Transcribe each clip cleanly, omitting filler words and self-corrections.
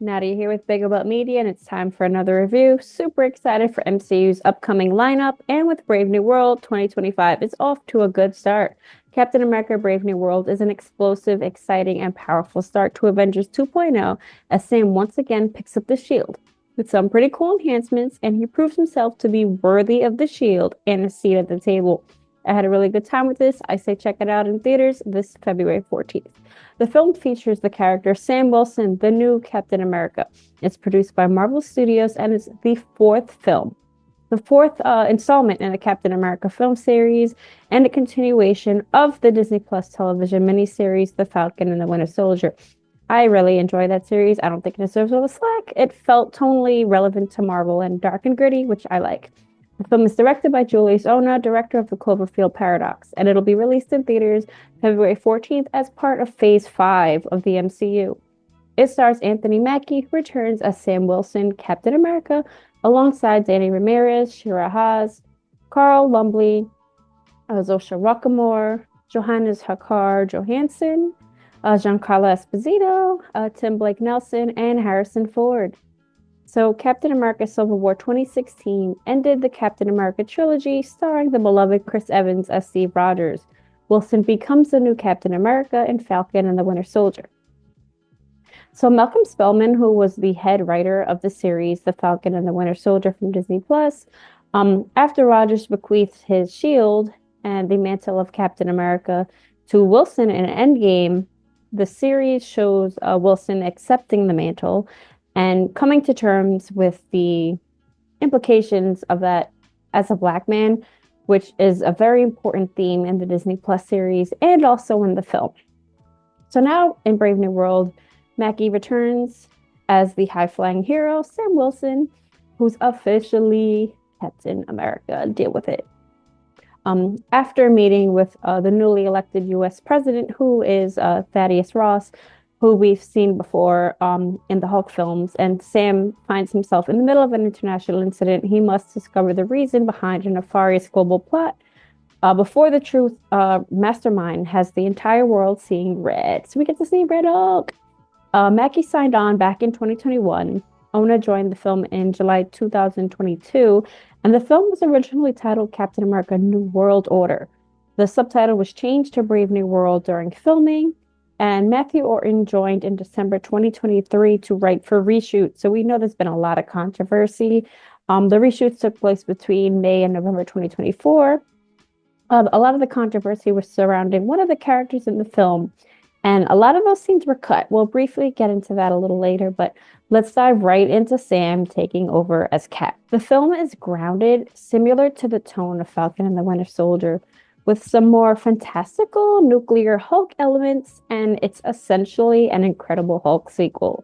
Nadia here with Big About Media, and it's time for another review. Super excited for MCU's upcoming lineup, and with Brave New World 2025 is off to a good start. Captain America Brave New World is an explosive, exciting, and powerful start to Avengers 2.0 as Sam once again picks up the shield with some pretty cool enhancements, and he proves himself to be worthy of the shield and a seat at the table. I had a really good time with this. I say check it out in theaters this February 14th. The film features the character Sam Wilson, the new Captain America. It's produced by Marvel Studios and is the fourth installment in the Captain America film series, and a continuation of the Disney Plus television miniseries, The Falcon and the Winter Soldier. I really enjoyed that series. I don't think it deserves all the slack. It felt tonally relevant to Marvel and dark and gritty, which I like. The film is directed by Julius Onah, director of the Cloverfield Paradox, and it'll be released in theaters February 14th as part of Phase 5 of the MCU. It stars Anthony Mackie, who returns as Sam Wilson, Captain America, alongside Danny Ramirez, Shira Haas, Carl Lumbly, Xosha Roquemore, Johannes Hakar Johansson, Giancarlo Esposito, Tim Blake Nelson, and Harrison Ford. So Captain America Civil War 2016 ended the Captain America trilogy, starring the beloved Chris Evans as Steve Rogers. Wilson becomes the new Captain America in Falcon and the Winter Soldier. So Malcolm Spellman, who was the head writer of the series The Falcon and the Winter Soldier from Disney Plus, after Rogers bequeathed his shield and the mantle of Captain America to Wilson in Endgame, the series shows Wilson accepting the mantle and coming to terms with the implications of that as a Black man, which is a very important theme in the Disney Plus series and also in the film. So now in Brave New World, Mackie returns as the high-flying hero, Sam Wilson, who's officially Captain America. Deal with it. After meeting with the newly elected U.S. president, who is Thaddeus Ross, who we've seen before in the Hulk films, and Sam finds himself in the middle of an international incident. He must discover the reason behind a nefarious global plot. Before the truth, Mastermind has the entire world seeing red. So we get to see Red Hulk. Mackie signed on back in 2021. Onah joined the film in July 2022, and the film was originally titled Captain America New World Order. The subtitle was changed to Brave New World during filming, and Matthew Orton joined in December 2023 to write for reshoots. So we know there's been a lot of controversy. The reshoots took place between May and November 2024. A lot of the controversy was surrounding one of the characters in the film, and a lot of those scenes were cut. We'll briefly get into that a little later, but let's dive right into Sam taking over as Cap. The film is grounded, similar to the tone of Falcon and the Winter Soldier, with some more fantastical nuclear Hulk elements, and it's essentially an Incredible Hulk sequel.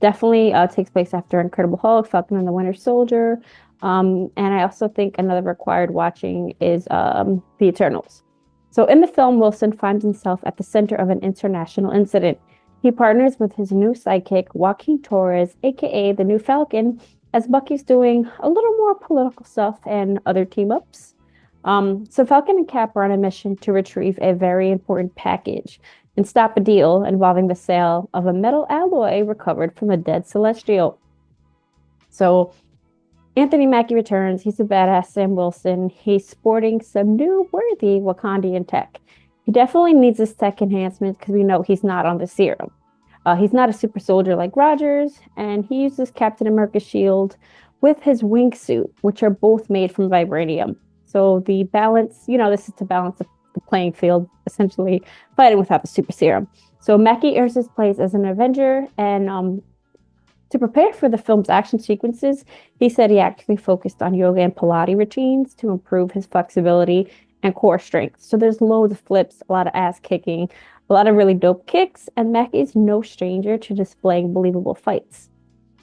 Definitely takes place after Incredible Hulk, Falcon and the Winter Soldier, and I also think another required watching is The Eternals. So in the film, Wilson finds himself at the center of an international incident. He partners with his new sidekick, Joaquin Torres, aka the new Falcon, as Bucky's doing a little more political stuff and other team-ups. So Falcon and Cap are on a mission to retrieve a very important package and stop a deal involving the sale of a metal alloy recovered from a dead Celestial. So Anthony Mackie returns. He's a badass Sam Wilson. He's sporting some new worthy Wakandian tech. He definitely needs this tech enhancement because we know he's not on the serum. He's not a super soldier like Rogers, and he uses Captain America's shield with his wingsuit, which are both made from vibranium. So the balance, this is to balance the playing field, essentially fighting without the super serum. So Mackie earns his place as an Avenger, and to prepare for the film's action sequences, he said he actually focused on yoga and Pilates routines to improve his flexibility and core strength. So there's loads of flips, a lot of ass kicking, a lot of really dope kicks, and Mackie's no stranger to displaying believable fights.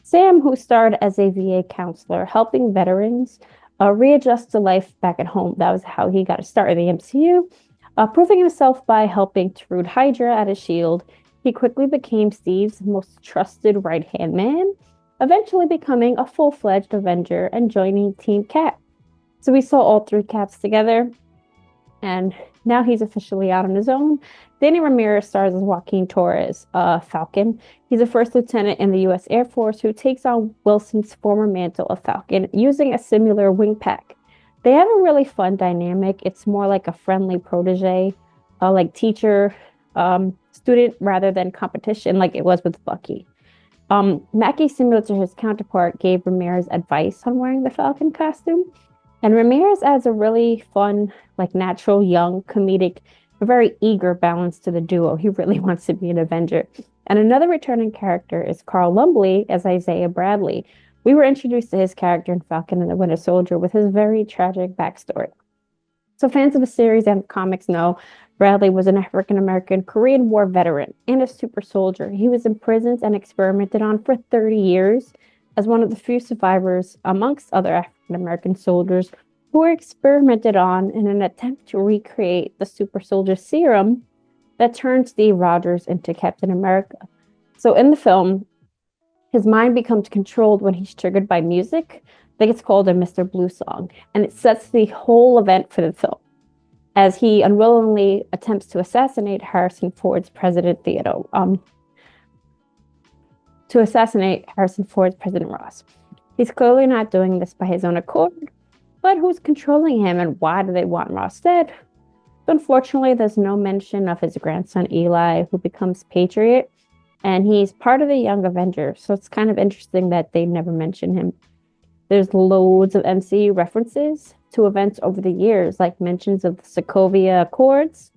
Sam, who starred as a VA counselor helping veterans readjust to life back at home. That was how he got a start in the MCU. Proving himself by helping to root Hydra at his shield, he quickly became Steve's most trusted right-hand man, eventually becoming a full-fledged Avenger and joining Team Cap. So we saw all three Caps together, and now he's officially out on his own. Danny Ramirez stars as Joaquin Torres, Falcon. He's a first lieutenant in the U.S. Air Force who takes on Wilson's former mantle of Falcon using a similar wing pack. They have a really fun dynamic. It's more like a friendly protege, like teacher, student rather than competition, like it was with Bucky. Mackie, similar to his counterpart, gave Ramirez advice on wearing the Falcon costume. And Ramirez adds a really fun, like natural, young, comedic, a very eager balance to the duo. He really wants to be an Avenger. And another returning character is Carl Lumbly as Isaiah Bradley. We were introduced to his character in Falcon and the Winter Soldier with his very tragic backstory. So fans of the series and the comics know Bradley was an African-American Korean War veteran and a super soldier. He was imprisoned and experimented on for 30 years as one of the few survivors amongst other African-American soldiers who were experimented on in an attempt to recreate the super soldier serum that turned Steve Rogers into Captain America. So in the film, his mind becomes controlled when he's triggered by music. I think it's called a Mr. Blue song, and it sets the whole event for the film as he unwillingly attempts to assassinate Harrison Ford's President Ross. He's clearly not doing this by his own accord, but who's controlling him and why do they want Ross dead? Unfortunately, there's no mention of his grandson Eli, who becomes Patriot, and he's part of the Young Avengers, so it's kind of interesting that they never mention him. There's loads of MCU references to events over the years, like mentions of the Sokovia Accords,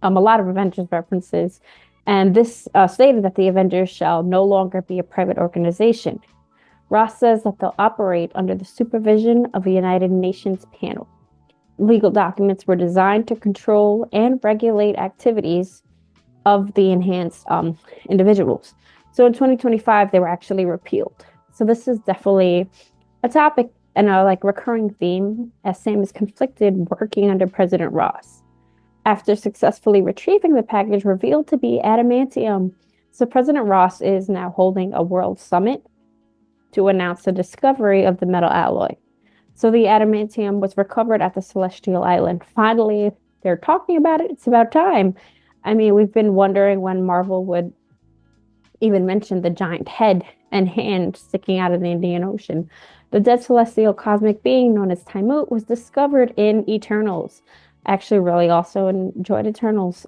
a lot of Avengers references, and this stated that the Avengers shall no longer be a private organization. Ross says that they'll operate under the supervision of a United Nations panel. Legal documents were designed to control and regulate activities of the enhanced individuals. So in 2025, they were actually repealed. So this is definitely a topic and a recurring theme as Sam is conflicted working under President Ross. After successfully retrieving the package revealed to be adamantium, so President Ross is now holding a world summit to announce the discovery of the metal alloy. So the adamantium was recovered at the Celestial Island. Finally, they're talking about it. It's about time. I mean, we've been wondering when Marvel would even mention the giant head and hand sticking out of the Indian Ocean. The dead celestial cosmic being known as Taimut was discovered in Eternals. I actually really also enjoyed Eternals.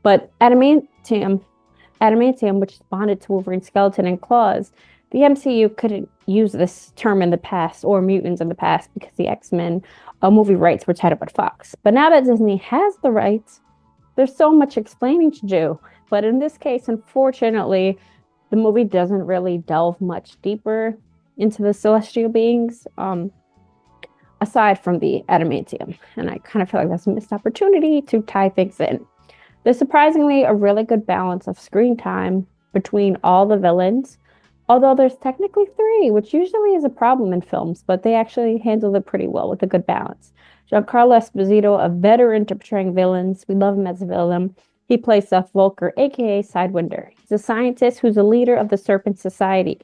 But adamantium, which is bonded to Wolverine's skeleton and claws, the MCU couldn't use this term in the past, or mutants in the past, because the X-Men movie rights were tied up with Fox. But now that Disney has the rights, there's so much explaining to do. But in this case, unfortunately, the movie doesn't really delve much deeper into the celestial beings, aside from the adamantium. And I kind of feel like that's a missed opportunity to tie things in. There's surprisingly a really good balance of screen time between all the villains, although there's technically 3, which usually is a problem in films, but they actually handled it pretty well with a good balance. Giancarlo Esposito, a veteran to portraying villains. We love him as a villain. He plays Seth Volker, aka Sidewinder. He's a scientist who's a leader of the Serpent Society.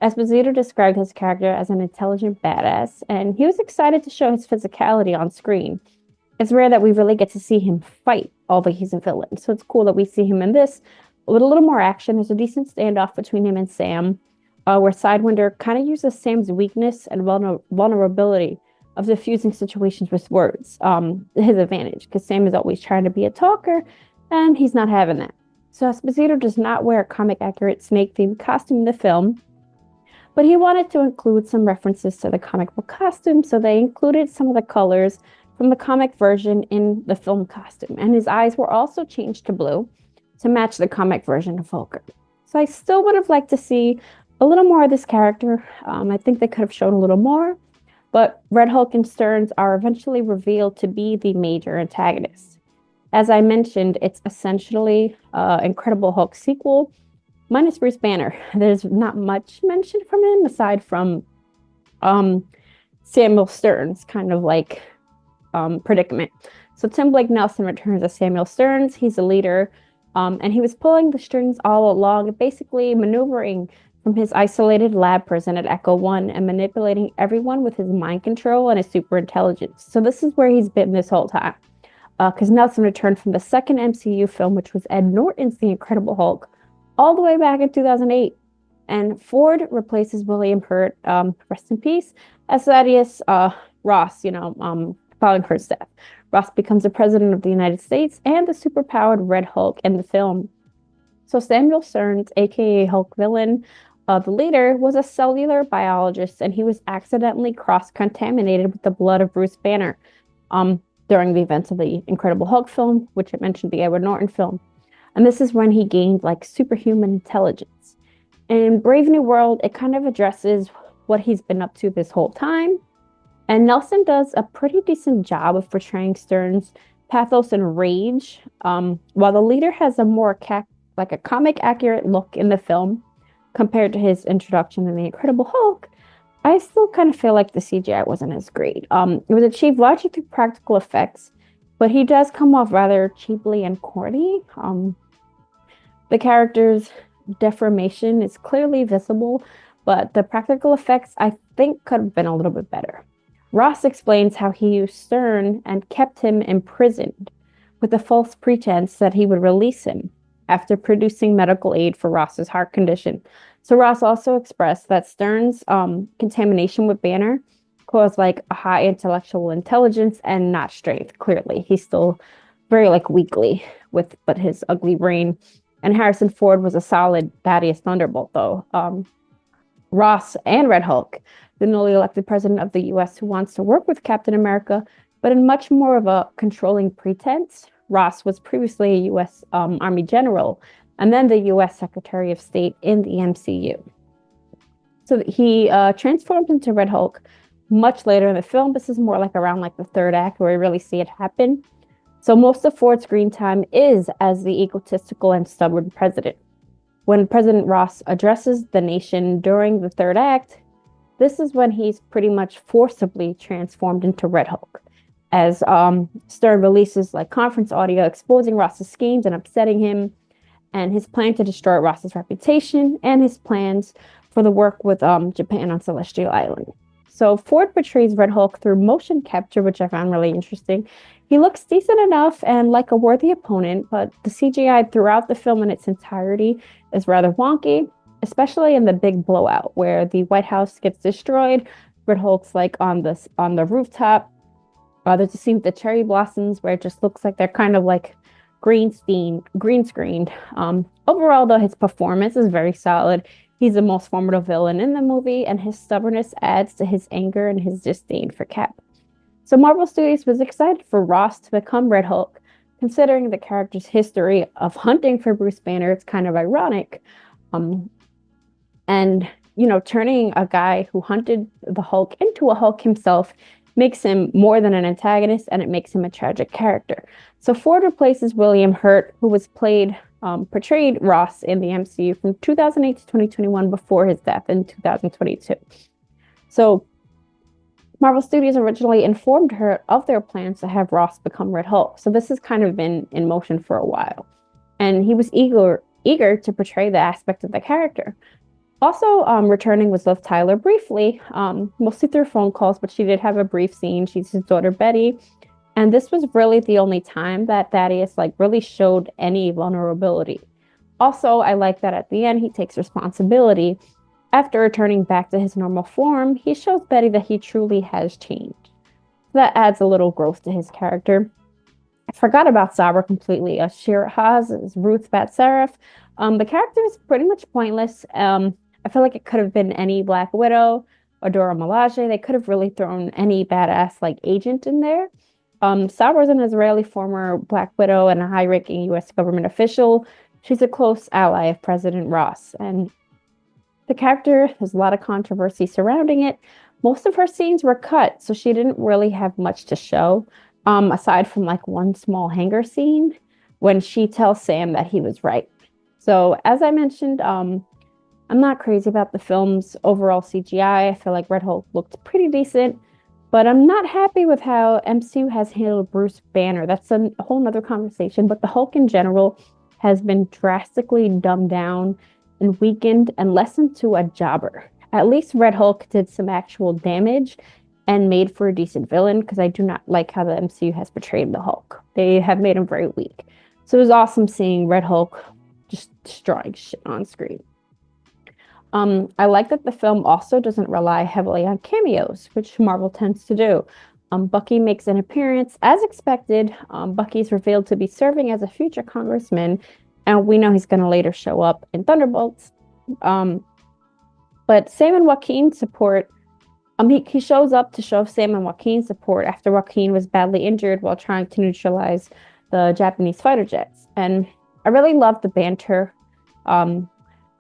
Esposito described his character as an intelligent badass, and he was excited to show his physicality on screen. It's rare that we really get to see him fight, although he's a villain. So it's cool that we see him in this with a little more action. There's a decent standoff between him and Sam, where Sidewinder kind of uses Sam's weakness and vulnerability of diffusing situations with words, his advantage, because Sam is always trying to be a talker, and he's not having that. So Esposito does not wear a comic-accurate snake-themed costume in the film, but he wanted to include some references to the comic book costume, so they included some of the colors from the comic version in the film costume, and his eyes were also changed to blue to match the comic version of Volker. So I still would have liked to see a little more of this character. I think they could have shown a little more, but Red Hulk and Stearns are eventually revealed to be the major antagonists. As I mentioned, it's essentially Incredible Hulk sequel, minus Bruce Banner. There's not much mentioned from him aside from Samuel Stearns, kind of like predicament. So Tim Blake Nelson returns as Samuel Stearns. He's a leader, and he was pulling the strings all along, basically maneuvering from his isolated lab prison at Echo One and manipulating everyone with his mind control and his super intelligence. So this is where he's been this whole time. Because Nelson returned from the second MCU film, which was Ed Norton's The Incredible Hulk, all the way back in 2008. And Ford replaces William Hurt, rest in peace, as Thaddeus Ross, following Hurt's death. Ross becomes the president of the United States and the superpowered Red Hulk in the film. So Samuel Stearns, aka Hulk villain, the leader, was a cellular biologist, and he was accidentally cross-contaminated with the blood of Bruce Banner during the events of the Incredible Hulk film, which I mentioned, the Edward Norton film. And this is when he gained like superhuman intelligence. In Brave New World, it kind of addresses what he's been up to this whole time. And Nelson does a pretty decent job of portraying Stearns' pathos and rage, while the leader has a more a comic accurate look in the film compared to his introduction in The Incredible Hulk. I still kind of feel like the CGI wasn't as great. It was achieved largely through practical effects, but he does come off rather cheaply and corny. The character's deformation is clearly visible, but the practical effects, I think, could have been a little bit better. Ross explains how he used Stern and kept him imprisoned with the false pretense that he would release him after producing medical aid for Ross's heart condition. So Ross also expressed that Stern's contamination with Banner caused like a high intellectual intelligence and not strength. Clearly, he's still very weakly but his ugly brain. And Harrison Ford was a solid Thaddeus Thunderbolt, though. Ross and Red Hulk, the newly elected president of the U.S. who wants to work with Captain America, but in much more of a controlling pretense. Ross was previously a U.S. Army general and then the U.S. Secretary of State in the MCU. So he transformed into Red Hulk much later in the film. This is more around the third act where we really see it happen. So most of Ford's screen time is as the egotistical and stubborn president. When President Ross addresses the nation during the third act, this is when he's pretty much forcibly transformed into Red Hulk, as Stern releases conference audio exposing Ross's schemes and upsetting him, and his plan to destroy Ross's reputation, and his plans for the work with Japan on Celestial Island. So Ford portrays Red Hulk through motion capture, which I found really interesting. He looks decent enough and like a worthy opponent, but the CGI throughout the film in its entirety is rather wonky, especially in the big blowout where the White House gets destroyed. Red Hulk's on the rooftop. There's a scene with the cherry blossoms where it just looks like they're kind of green screened. Overall, though, his performance is very solid. He's the most formidable villain in the movie, and his stubbornness adds to his anger and his disdain for Cap. So Marvel Studios was excited for Ross to become Red Hulk. Considering the character's history of hunting for Bruce Banner, it's kind of ironic. And, turning a guy who hunted the Hulk into a Hulk himself makes him more than an antagonist, and it makes him a tragic character. So Ford replaces William Hurt, who portrayed Ross in the MCU from 2008 to 2021 before his death in 2022. So Marvel Studios originally informed her of their plans to have Ross become Red Hulk. So this has kind of been in motion for a while. And he was eager to portray the aspect of the character. Also returning was Liv Tyler briefly, mostly through phone calls, but she did have a brief scene. She's his daughter, Betty. And this was really the only time that Thaddeus really showed any vulnerability. Also, I like that at the end, he takes responsibility. After returning back to his normal form, he shows Betty that he truly has changed. That adds a little growth to his character. I forgot about Sabra completely. Shira Haas is Ruth Bat-Seraph. The character is pretty much pointless. I feel like it could have been any Black Widow or Dora Milaje. They could have really thrown any badass agent in there. Sabra is an Israeli former Black Widow and a high-ranking U.S. government official. She's a close ally of President Ross, and the character has a lot of controversy surrounding it. Most of her scenes were cut, so she didn't really have much to show, aside from one small hangar scene when she tells Sam that he was right. So, as I mentioned, I'm not crazy about the film's overall CGI. I feel like Red Hulk looked pretty decent, but I'm not happy with how MCU has handled Bruce Banner. That's a whole nother conversation, but the Hulk in general has been drastically dumbed down and weakened and lessened to a jobber. At least Red Hulk did some actual damage and made for a decent villain, because I do not like how the MCU has portrayed the Hulk. They have made him very weak. So it was awesome seeing Red Hulk just destroying shit on screen. I like that the film also doesn't rely heavily on cameos, which Marvel tends to do. Bucky makes an appearance as expected. Bucky's revealed to be serving as a future congressman, and we know he's going to later show up in Thunderbolts. But Sam and Joaquin support. He shows up to show Sam and Joaquin support after Joaquin was badly injured while trying to neutralize the Japanese fighter jets. And I really loved the banter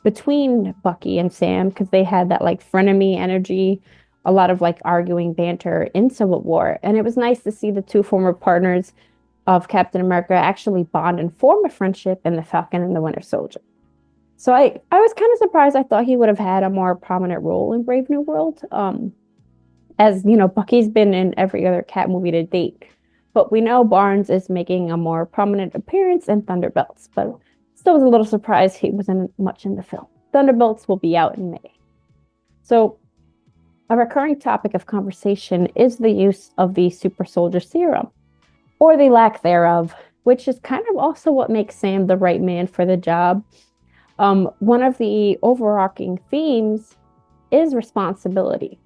between Bucky and Sam, because they had that like frenemy energy, a lot of like arguing banter in Civil War. And it was nice to see the two former partners of Captain America actually bond and form a friendship in the Falcon and the Winter Soldier. So I was kind of surprised. I thought he would have had a more prominent role in Brave New World. As you know, Bucky's been in every other Cap movie to date. But we know Barnes is making a more prominent appearance in Thunderbolts, but still was a little surprised he wasn't much in the film. Thunderbolts will be out in May. So a recurring topic of conversation is the use of the super soldier serum, or the lack thereof, which is kind of also what makes Sam the right man for the job. One of the overarching themes is responsibility,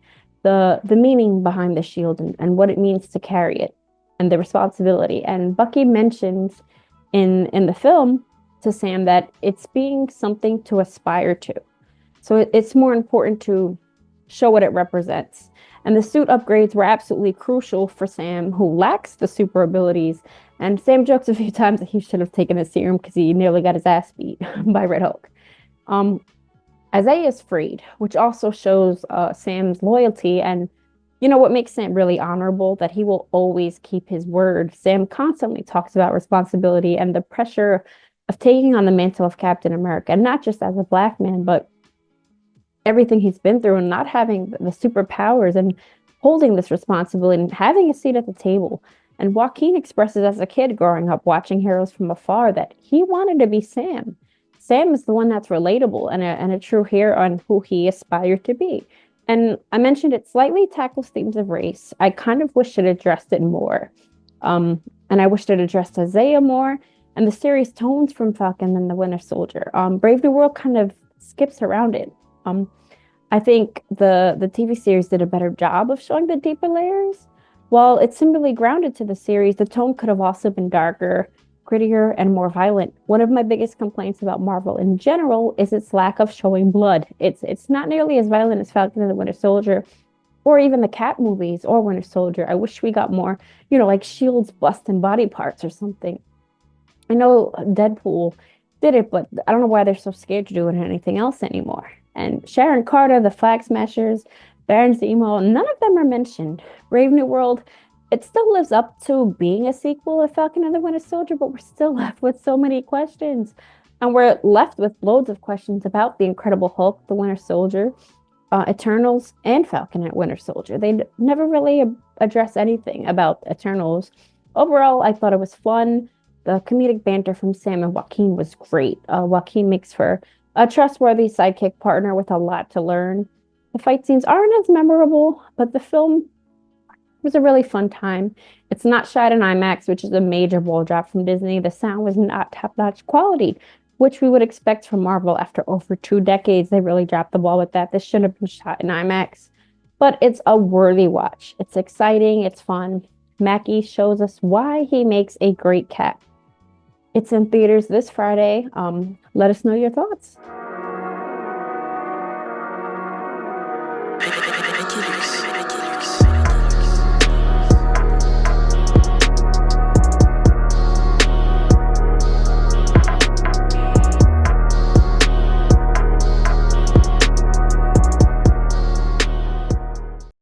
the meaning behind the shield and what it means to carry it, and the responsibility. And Bucky mentions in the film to Sam that it's being something to aspire to. So it's more important to show what it represents. And the suit upgrades were absolutely crucial for Sam, who lacks the super abilities. And Sam jokes a few times that he should have taken a serum because he nearly got his ass beat by Red Hulk. Isaiah is freed, which also shows Sam's loyalty and, you know, what makes Sam really honorable, that he will always keep his word. Sam constantly talks about responsibility and the pressure of taking on the mantle of Captain America, and not just as a Black man, but everything he's been through and not having the superpowers and holding this responsibility and having a seat at the table. And Joaquin expresses as a kid growing up watching Heroes from Afar that he wanted to be Sam. Sam is the one that's relatable and a true hero on who he aspired to be. And I mentioned it slightly tackles themes of race. I kind of wish it addressed it more. And I wished it addressed Isaiah more and the serious tones from Falcon and the Winter Soldier. Brave New World kind of skips around it. I think the TV series did a better job of showing the deeper layers. While it's similarly grounded to the series, the tone could have also been darker, grittier, and more violent. One of my biggest complaints about Marvel in general is its lack of showing blood. It's not nearly as violent as Falcon and the Winter Soldier, or even the Cap movies or Winter Soldier. I wish we got more, like Shield's busting body parts or something. I know Deadpool did it, but I don't know why they're so scared to do it in anything else anymore. And Sharon Carter, the Flag Smashers, Baron Zemo, none of them are mentioned. Brave New World, it still lives up to being a sequel of Falcon and the Winter Soldier, but we're still left with so many questions. And we're left with loads of questions about the Incredible Hulk, the Winter Soldier, Eternals, and Falcon and Winter Soldier. They never really address anything about Eternals. Overall, I thought it was fun. The comedic banter from Sam and Joaquin was great. Joaquin makes for a trustworthy sidekick partner with a lot to learn. The fight scenes aren't as memorable, but the film was a really fun time. It's not shot in IMAX, which is a major ball drop from Disney. The sound was not top-notch quality, which we would expect from Marvel after over 2 decades. They really dropped the ball with that. This should have been shot in IMAX, but it's a worthy watch. It's exciting. It's fun. Mackie shows us why he makes a great Cap. It's in theaters this Friday. Let us know your thoughts.